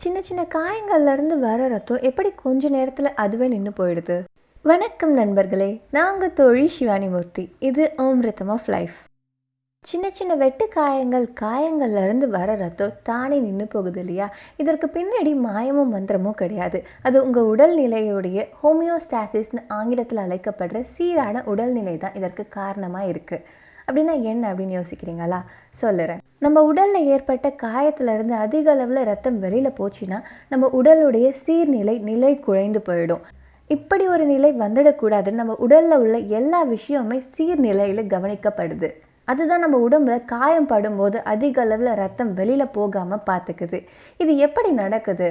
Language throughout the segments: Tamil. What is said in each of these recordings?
சின்ன சின்ன காயங்கள்லேருந்து வர ரத்தம் எப்படி கொஞ்ச நேரத்தில் அதுவே நின்று போயிடுது? வணக்கம் நண்பர்களே, நாங்கள் தோழி சிவானி மூர்த்தி. இது ஓம் ரிதம் ஆஃப் லைஃப். சின்ன சின்ன வெட்டு காயங்கள்லேருந்து வர ரத்தம் தானே நின்று போகுது இல்லையா? இதற்கு பின்னாடி மாயமும் மந்திரமும் கிடையாது. அது உங்கள் உடல்நிலையுடைய ஹோமியோஸ்டாசிஸ்னு ஆங்கிலத்தில் அழைக்கப்படுற சீரான உடல்நிலை தான் இதற்கு காரணமாக இருக்குது. அப்படின்னா என்ன அப்படின்னு யோசிக்கிறீங்களா? சொல்லுறேன். நம்ம உடலில் ஏற்பட்ட காயத்திலேருந்து அதிக அளவில் ரத்தம் வெளியில் போச்சுன்னா நம்ம உடலுடைய நிலை குறைந்து போயிடும். இப்படி ஒரு நிலை வந்துடக்கூடாதுன்னு நம்ம உடலில் உள்ள எல்லா விஷயமுமே சீர்நிலையில் கவனிக்கப்படுது. அதுதான் நம்ம உடம்புல காயம் படும்போது அதிக அளவில் ரத்தம் வெளியில் போகாமல் பார்த்துக்குது. இது எப்படி நடக்குது?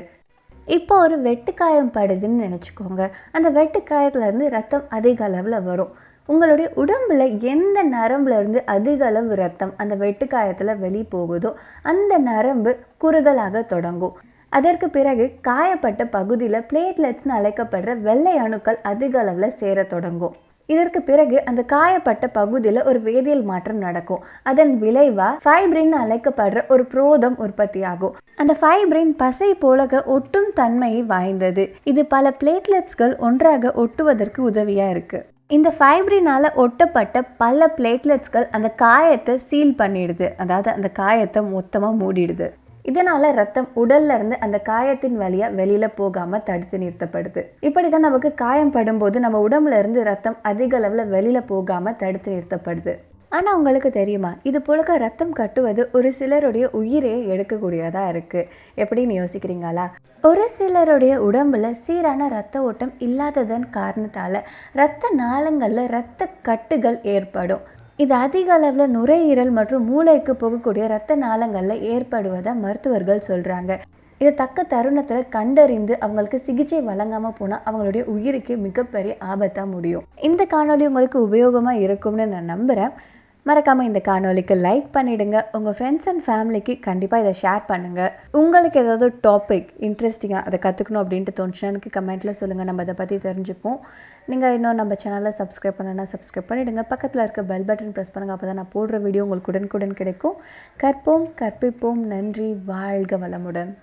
இப்போ ஒரு வெட்டுக்காயம் படுதுன்னு நினச்சிக்கோங்க. அந்த வெட்டுக்காயத்துலேருந்து ரத்தம் அதிக அளவில் வரும். உங்களுடைய உடம்புல எந்த நரம்புலேருந்து அதிக அளவு ரத்தம் அந்த வெட்டுக்காயத்தில் வெளியே போகுதோ அந்த நரம்பு குறுகலாக தொடங்கும். அதற்கு பிறகு காயப்பட்ட பகுதியில் பிளேட்லெட்ஸ்னு அழைக்கப்படுற வெள்ளை அணுக்கள் அதிக அளவில் சேர தொடங்கும். இதற்கு பிறகு அந்த காயப்பட்ட பகுதியில் ஒரு வேதியியல் மாற்றம் நடக்கும். அதன் விளைவா ஃபைப்ரின் அழைக்கப்படுற ஒரு புரோதம் உற்பத்தி ஆகும். அந்த ஃபைப்ரின் பசை போலக ஒட்டும் தன்மையை வாய்ந்தது. இது பல பிளேட்லெட்ஸ்கள் ஒன்றாக ஒட்டுவதற்கு உதவியா இருக்கு. இந்த ஃபைப்ரினால் ஒட்டப்பட்ட பல பிளேட்லெட்ஸ்கள் அந்த காயத்தை சீல் பண்ணிடுது. அதாவது அந்த காயத்தை மொத்தமாக மூடிடுது. இதனால் ரத்தம் உடல்ல இருந்து அந்த காயத்தின் வழியாக வெளியில் போகாமல் தடுத்து நிறுத்தப்படுது. இப்படி தான் நமக்கு காயம் படும்போது நம்ம உடம்புல இருந்து ரத்தம் அதிக அளவில் வெளியில் போகாமல் தடுத்து நிறுத்தப்படுது. ஆனால் உங்களுக்கு தெரியுமா, இது போல ரத்தம் கட்டுவது ஒரு சிலருடைய உயிரையே எடுக்கக்கூடியதாக இருக்குது. எப்படின்னு யோசிக்கிறீங்களா? ஒரு சிலருடைய உடம்புல சீரான இரத்த ஓட்டம் இல்லாததன் காரணத்தால் இரத்த நாளங்களில் இரத்த கட்டுகள் ஏற்படும். இது அதிக அளவில் நுரையீரல் மற்றும் மூளைக்கு போகக்கூடிய இரத்த நாளங்களில் ஏற்படுவதாக மருத்துவர்கள் சொல்கிறாங்க. இதை தக்க தருணத்தில் கண்டறிந்து அவங்களுக்கு சிகிச்சை வழங்காமல் போனால் அவங்களுடைய உயிருக்கு மிகப்பெரிய ஆபத்தாக முடியும். இந்த காணொலி உங்களுக்கு உபயோகமாக இருக்கும்னு நான் நம்புகிறேன். மறக்காமல் இந்த காணொலிக்கு லைக் பண்ணிவிடுங்க. உங்கள் ஃப்ரெண்ட்ஸ் அண்ட் ஃபேமிலிக்கு கண்டிப்பாக இதை ஷேர் பண்ணுங்கள். உங்களுக்கு ஏதாவது டாபிக் இன்ட்ரெஸ்டிங்காக அதை கற்றுக்கணும் அப்படின்ட்டு தோணுச்சுன்னா எனக்கு கமெண்ட்டில் சொல்லுங்கள். நம்ம அதை பற்றி தெரிஞ்சுப்போம். நீங்கள் இன்னும் நம்ம சேனலை சப்ஸ்கிரைப் பண்ணனா சப்ஸ்கிரைப் பண்ணிவிடுங்க. பக்கத்தில் இருக்க பெல் பட்டன் ப்ரெஸ் பண்ணுங்கள். அப்போ தான் நான் போடுற வீடியோ உங்களுக்கு உடனுக்குடன் கிடைக்கும். கற்போம், கற்பிப்போம். நன்றி. வாழ்க வளமுடன்.